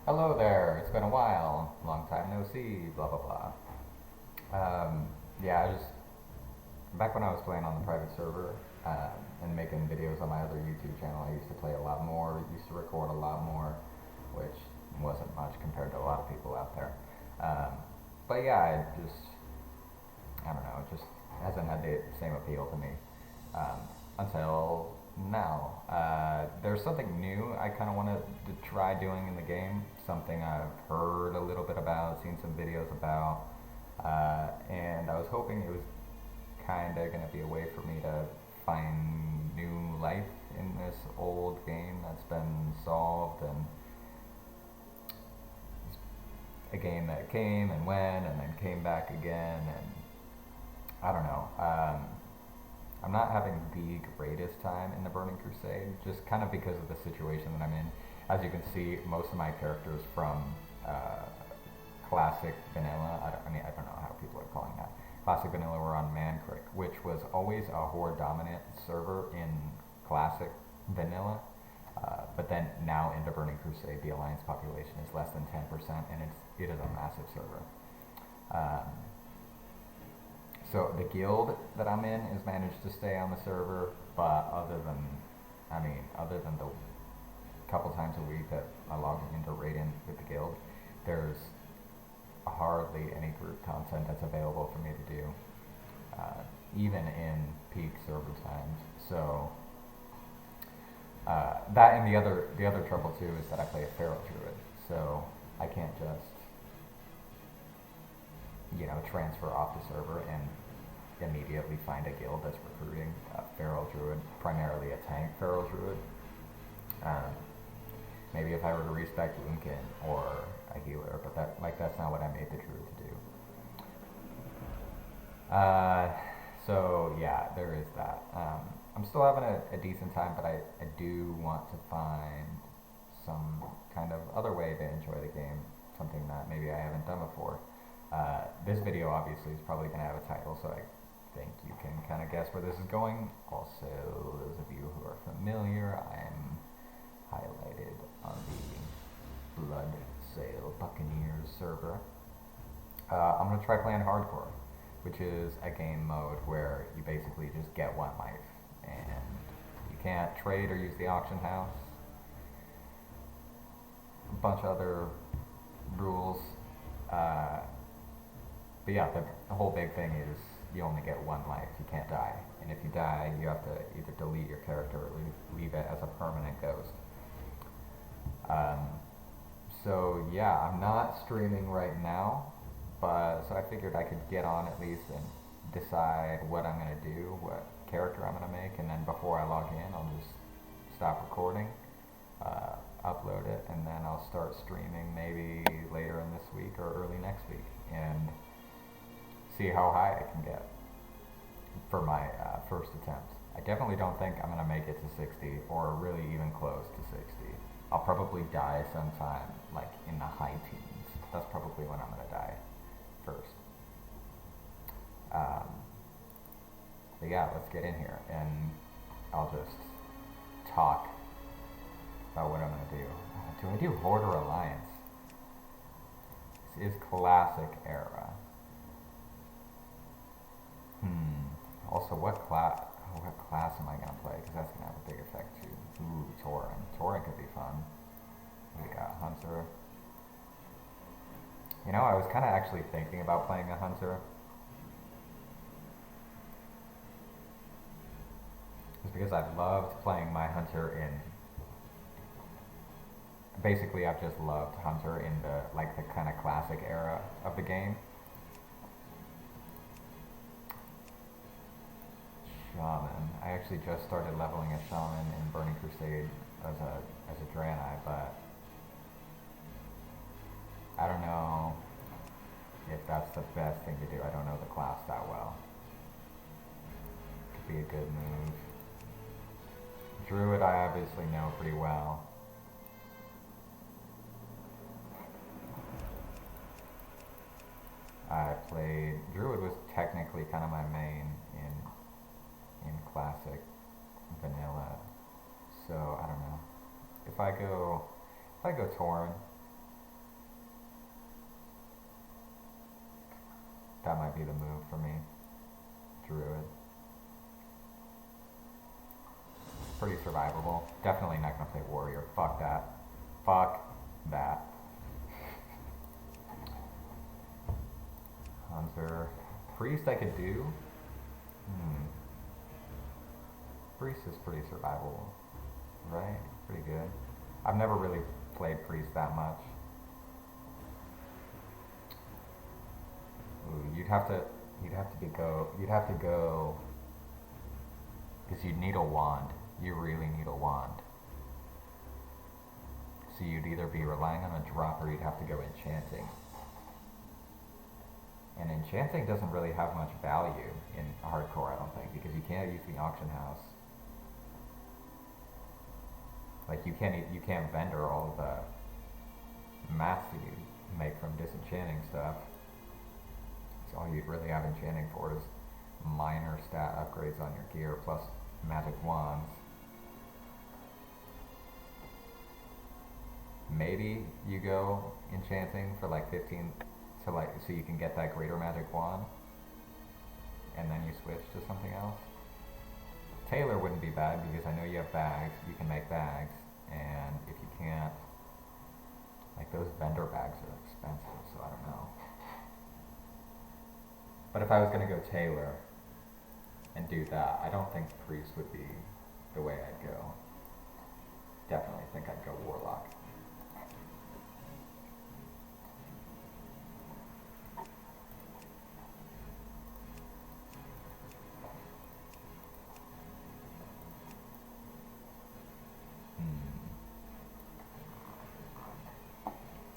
Hello there, it's been a while. Long time no see, blah blah blah. Yeah, I just back when I was playing on the private server and making videos on my other YouTube channel, I used to play a lot more, used to record a lot more, which wasn't much compared to a lot of people out there. Um, but yeah, I don't know, it just hasn't had the same appeal to me until now. There's something new I kind of wanted to try doing in the game, something I've heard a little bit about, seen some videos about, and I was hoping it was kind of going to be a way for me to find new life in this old game that's been solved, and a game that came and went and then came back again, and I don't know. I'm not having the greatest time in the Burning Crusade, just kind of because of the situation that I'm in. As you can see, most of my characters from uh, classic vanilla. I don't know how people are calling that. Classic vanilla were on Man Creek, which was always a horde dominant server in classic vanilla. But then now into Burning Crusade, the alliance population is less than 10%, and it is a massive server. Um, so the guild that I'm in has managed to stay on the server, but other than the couple times a week that I log into raiding with the guild, there's hardly any group content that's available for me to do, even in peak server times. So that and the other trouble too is that I play a feral druid, so I can't just transfer off the server and immediately find a guild that's recruiting a feral druid, primarily a tank feral druid. Um, Maybe if I were to respec Loomkin or a healer, but that's not what I made the druid to do. So yeah, there is that. I'm still having a decent time, but I do want to find some kind of other way to enjoy the game, something that maybe I haven't done before. This video obviously is probably going to have a title, so I think you can kind of guess where this is going. Also, those of you who are familiar, I'm highlighted on the Blood Sail Buccaneers server. I'm going to try playing hardcore, which is a game mode where you basically just get one life, and you can't trade or use the auction house. A bunch of other rules. But yeah, the whole big thing is you only get one life. You can't die. And if you die, you have to either delete your character or leave it as a permanent ghost. Um, so yeah, I'm not streaming right now, but so I figured I could get on at least and decide what I'm gonna do, what character I'm gonna make, and then before I log in, I'll just stop recording, upload it, and then I'll start streaming maybe later in this week or early next week, and see how high I can get for my first attempt. I definitely don't think I'm gonna make it to 60 or really even close to 60. I'll probably die sometime like in the high teens. That's probably when I'm gonna die first. Um, but yeah, let's get in here and I'll just talk about what I'm gonna do. Do I do Horde or Alliance? This is classic era. Also, what class am I gonna play? Because that's gonna have a big effect too. Ooh, Tauren. Tauren could be fun. We got Hunter. I was kind of actually thinking about playing a Hunter. It's because I've loved playing my Hunter in. Basically, I've just loved Hunter in the kind of classic era of the game. Shaman. I actually just started leveling a Shaman in Burning Crusade as a Draenei, but I don't know if that's the best thing to do. I don't know the class that well. Could be a good move. Druid I obviously know pretty well. I played Druid was technically kind of my main in classic vanilla. So I don't know. If I go Tauren, That might be the move for me. Druid. Pretty survivable. Definitely not gonna play warrior. Fuck that. Fuck that. Hunter. Priest I could do. Priest is pretty survivable. Right? Pretty good. I've never really played Priest that much. Ooh, you'd have to go, because you'd need a wand. You really need a wand. So you'd either be relying on a drop or you'd have to go enchanting. And enchanting doesn't really have much value in hardcore, I don't think, because you can't use the auction house. Like you can't vendor all of the mats that you make from disenchanting stuff. So all you'd really have enchanting for is minor stat upgrades on your gear plus magic wands. Maybe you go enchanting for like 15 to like so you can get that greater magic wand and then you switch to something else. Tailor wouldn't be bad because I know you have bags, you can make bags, and if you can't, like those vendor bags are expensive, so I don't know. But if I was gonna go Tailor and do that, I don't think Priest would be the way I'd go. Definitely think I'd go Warlock.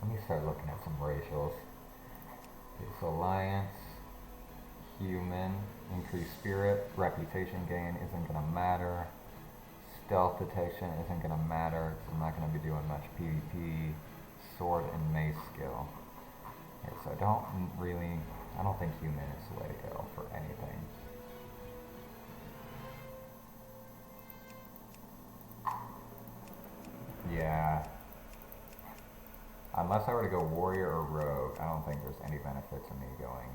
Let me start looking at some racials. Okay, so Alliance, Human, increased spirit, reputation gain isn't gonna matter. Stealth detection isn't gonna matter because I'm not gonna be doing much PvP. Sword and mace skill. Okay, so I don't think Human is the way to go for anything. Yeah. Unless I were to go warrior or rogue, I don't think there's any benefit to me going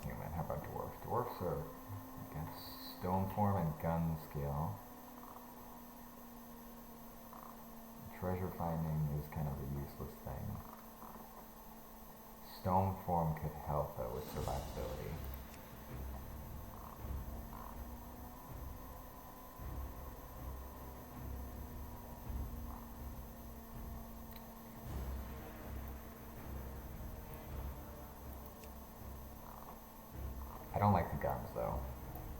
human. How about dwarf? Dwarfs are against stone form and gun skill. Treasure finding is kind of a useless thing. Stone form could help though with survivability. I don't like the guns though.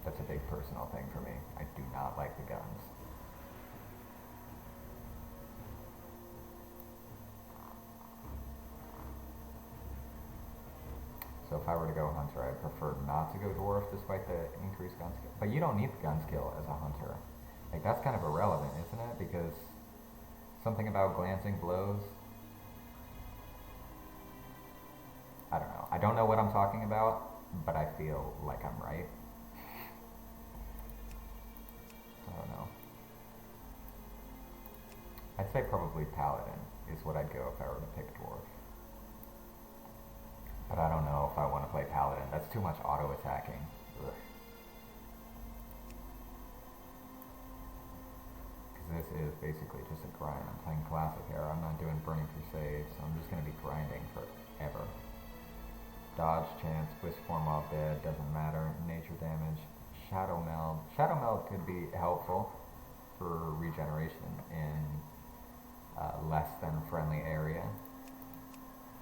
That's a big personal thing for me. I do not like the guns. So if I were to go hunter, I'd prefer not to go dwarf despite the increased gun skill. But you don't need the gun skill as a hunter. Like that's kind of irrelevant, isn't it? Because something about glancing blows. I don't know. I don't know what I'm talking about, but I feel like I'm right. I don't know. I'd say probably paladin is what I'd go if I were to pick dwarf. But I don't know if I want to play paladin. That's too much auto attacking. Because this is basically just a grind. I'm playing classic era. I'm not doing burning crusade, so I'm just going to be grinding forever. Dodge chance, wisp form off dead, doesn't matter. Nature damage, shadow meld. Shadow meld could be helpful for regeneration in less than friendly area.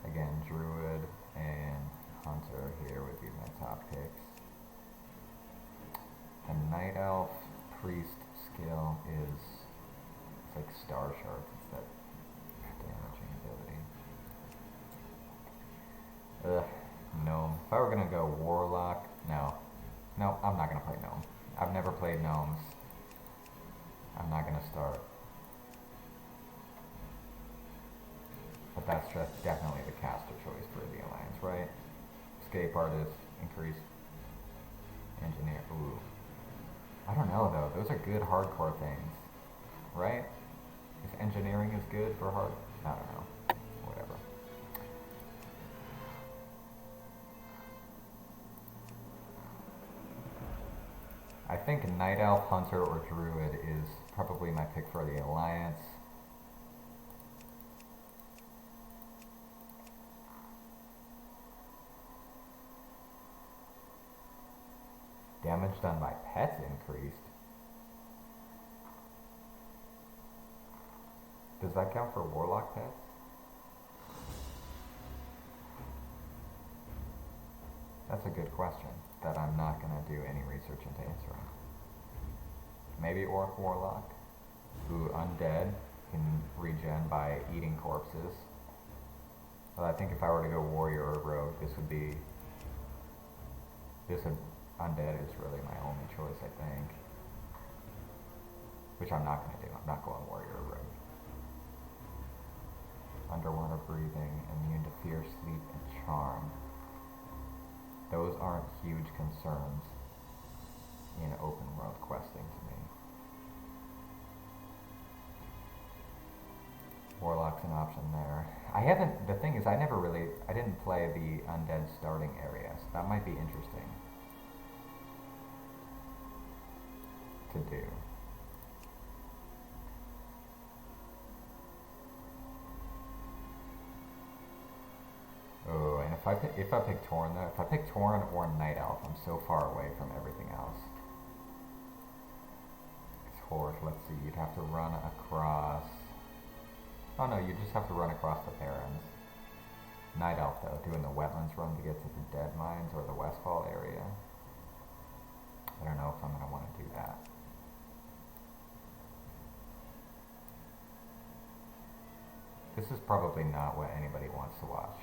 Again, druid and hunter here would be my top picks. The night elf priest skill is it's like star shards. It's that damaging ability. Gnome. If I were gonna go warlock, no, I'm not gonna play gnome. I've never played gnomes. I'm not gonna start. But that's just definitely the caster choice for the alliance, right? Escape artist, increase engineer. Ooh, I don't know though. Those are good hardcore things, right? Is engineering as good for hard? I don't know. Whatever. I think Night Elf, Hunter, or Druid is probably my pick for the Alliance. Damage done by pets increased. Does that count for Warlock pets? That's a good question that I'm not going to do any research into answering. Maybe Orc Warlock. Ooh, Undead can regen by eating corpses. But I think if I were to go Warrior or Rogue, Undead is really my only choice, I think. Which I'm not going to do. I'm not going Warrior or Rogue. Underwater breathing, immune to fear, sleep, and charm. Those aren't huge concerns in open world questing to me. Warlock's an option there. The thing is, I didn't play the Undead starting area, so that might be interesting to do. Oh, and if I pick Tauren though, if I pick Tauren or Night Elf, I'm so far away from everything else. Horse, let's see, you'd have to run across. Oh no, you just have to run across the Barrens. Night Elf though, doing the wetlands run to get to the Dead Mines or the Westfall area. I don't know if I'm gonna want to do that. This is probably not what anybody wants to watch,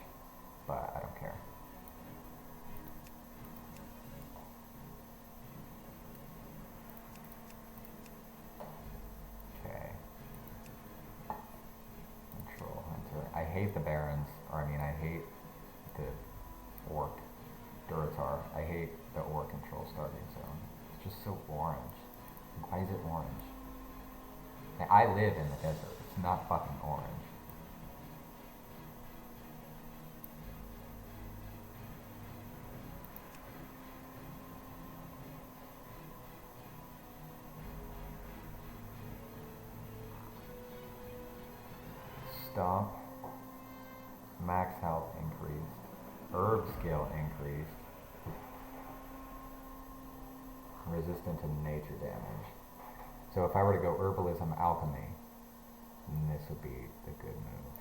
but I don't care. Okay. Control Hunter. I hate the Barons, I hate the Orc Duratar. I hate the Orc control starting zone. It's just so orange. Why is it orange? I live in the desert. It's not fucking orange. Stomp, max health increased, herb skill increased, resistant to nature damage. So if I were to go herbalism alchemy, then this would be the good move.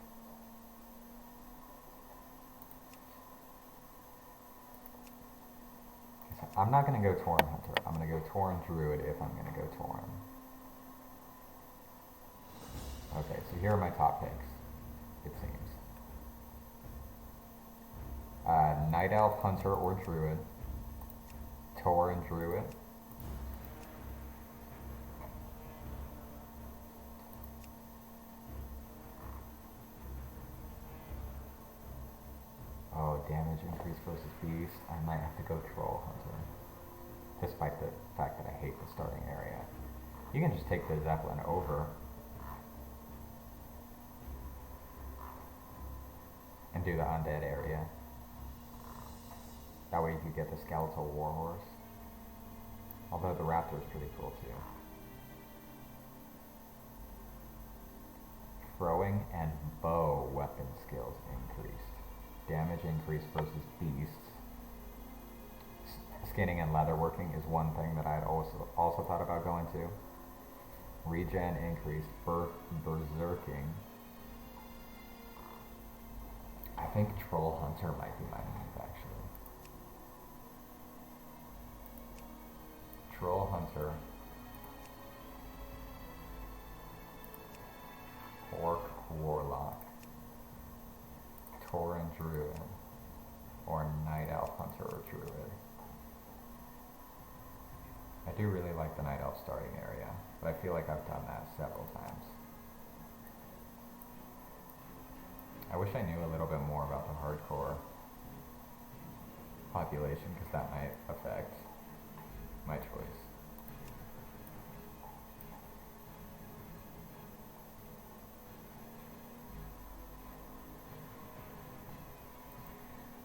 I'm not going to go Tauren Hunter. I'm going to go Tauren Druid if I'm going to go Tauren. Okay, so here are my top picks. It seems. Night Elf, Hunter, or Druid. Tauren, Druid. Oh, damage increase versus Beast. I might have to go Troll Hunter. Despite the fact that I hate the starting area. You can just take the Zeppelin over and do the undead area. That way you could get the skeletal warhorse. Although the raptor is pretty cool too. Throwing and bow weapon skills increased. Damage increase versus beasts. Skinning and leatherworking is one thing that I had also thought about going to. Regen increased. Berserking. I think Troll Hunter might be my move, actually. Troll Hunter. Orc Warlock. Tauren Druid. Or Night Elf Hunter or Druid. I do really like the Night Elf starting area, but I feel like I've done that several times. I wish I knew a little bit more about the hardcore population, because that might affect my choice.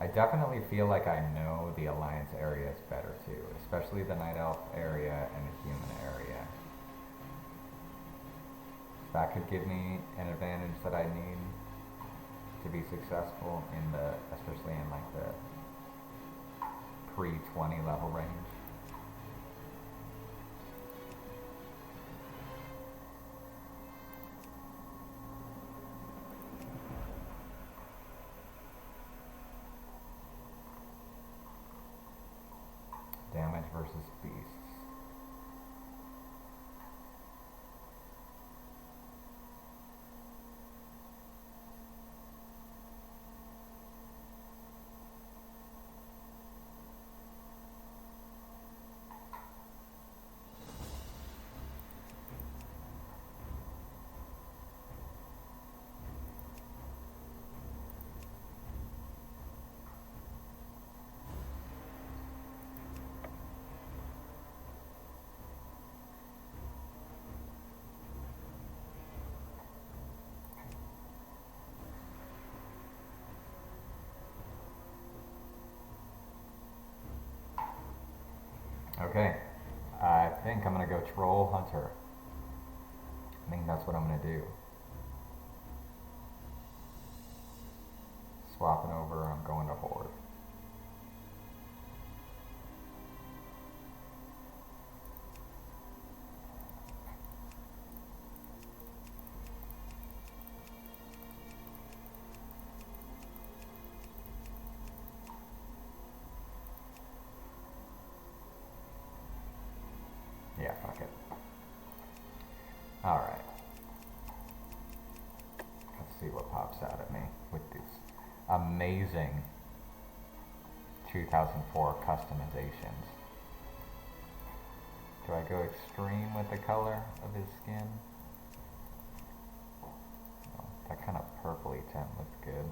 I definitely feel like I know the Alliance areas better too, especially the Night Elf area and the Human area. That could give me an advantage that I need to be successful in the, especially in like the pre-20 level range. Damage versus beasts. Okay, I think I'm gonna go Troll Hunter. I think that's what I'm gonna do. Swapping over, I'm going to Horde. Yeah, fuck it. Alright. Let's see what pops out at me with these amazing 2004 customizations. Do I go extreme with the color of his skin? Oh, that kind of purpley tint looked good.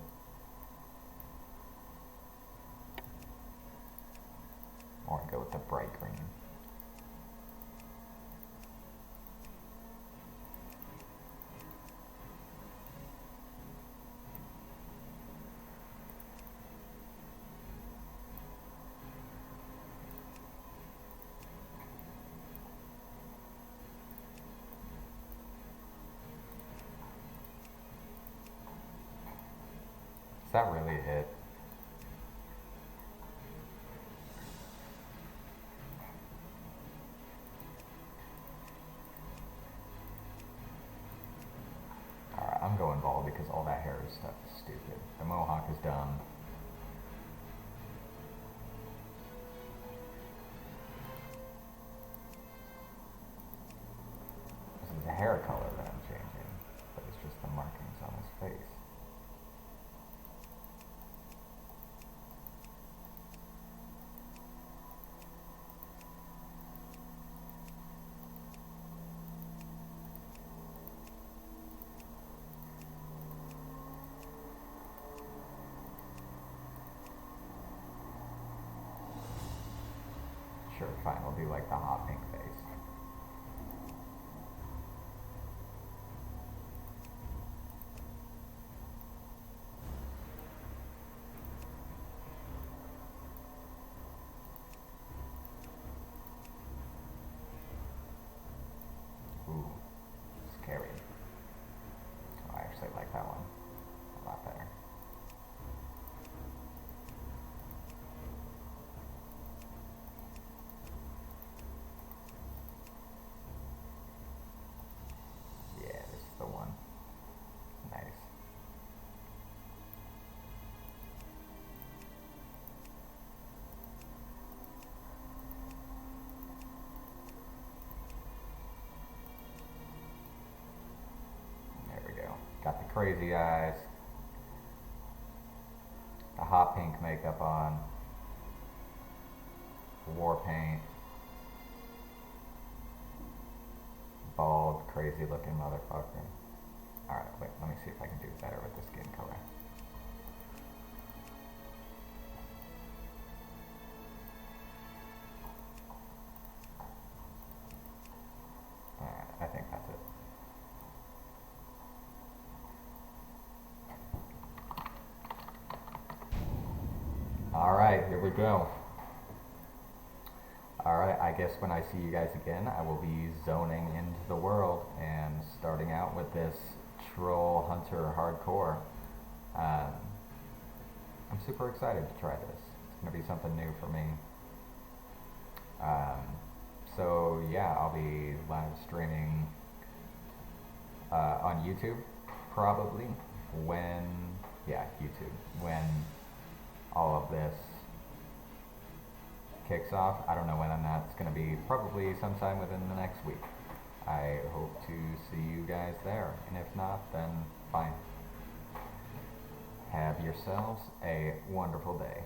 Or I go with the bright green. Is that really it? Alright, I'm going bald because all that hair stuff is stupid. The mohawk is dumb. This is the hair color that I'm changing, but it's just the markings on his face. Sure, fine, we'll do like the hot pink face. Ooh, scary. Oh, I actually like that one a lot better. Yeah, this is the one. Nice. There we go. Got the crazy eyes. The hot pink makeup on. War paint. Bald, crazy looking motherfucker. Alright, wait, let me see if I can do better with the skin color. Alright, I think that's it. Alright, here we go. Alright, I guess when I see you guys again, I will be zoning into the world and starting out with this Troll Hunter Hardcore. I'm super excited to try this. It's going to be something new for me. So yeah, I'll be live streaming on YouTube, probably, YouTube, when all of this kicks off. I don't know when that's going to be, probably sometime within the next week. I hope to see you guys there, and if not, then fine. Have yourselves a wonderful day.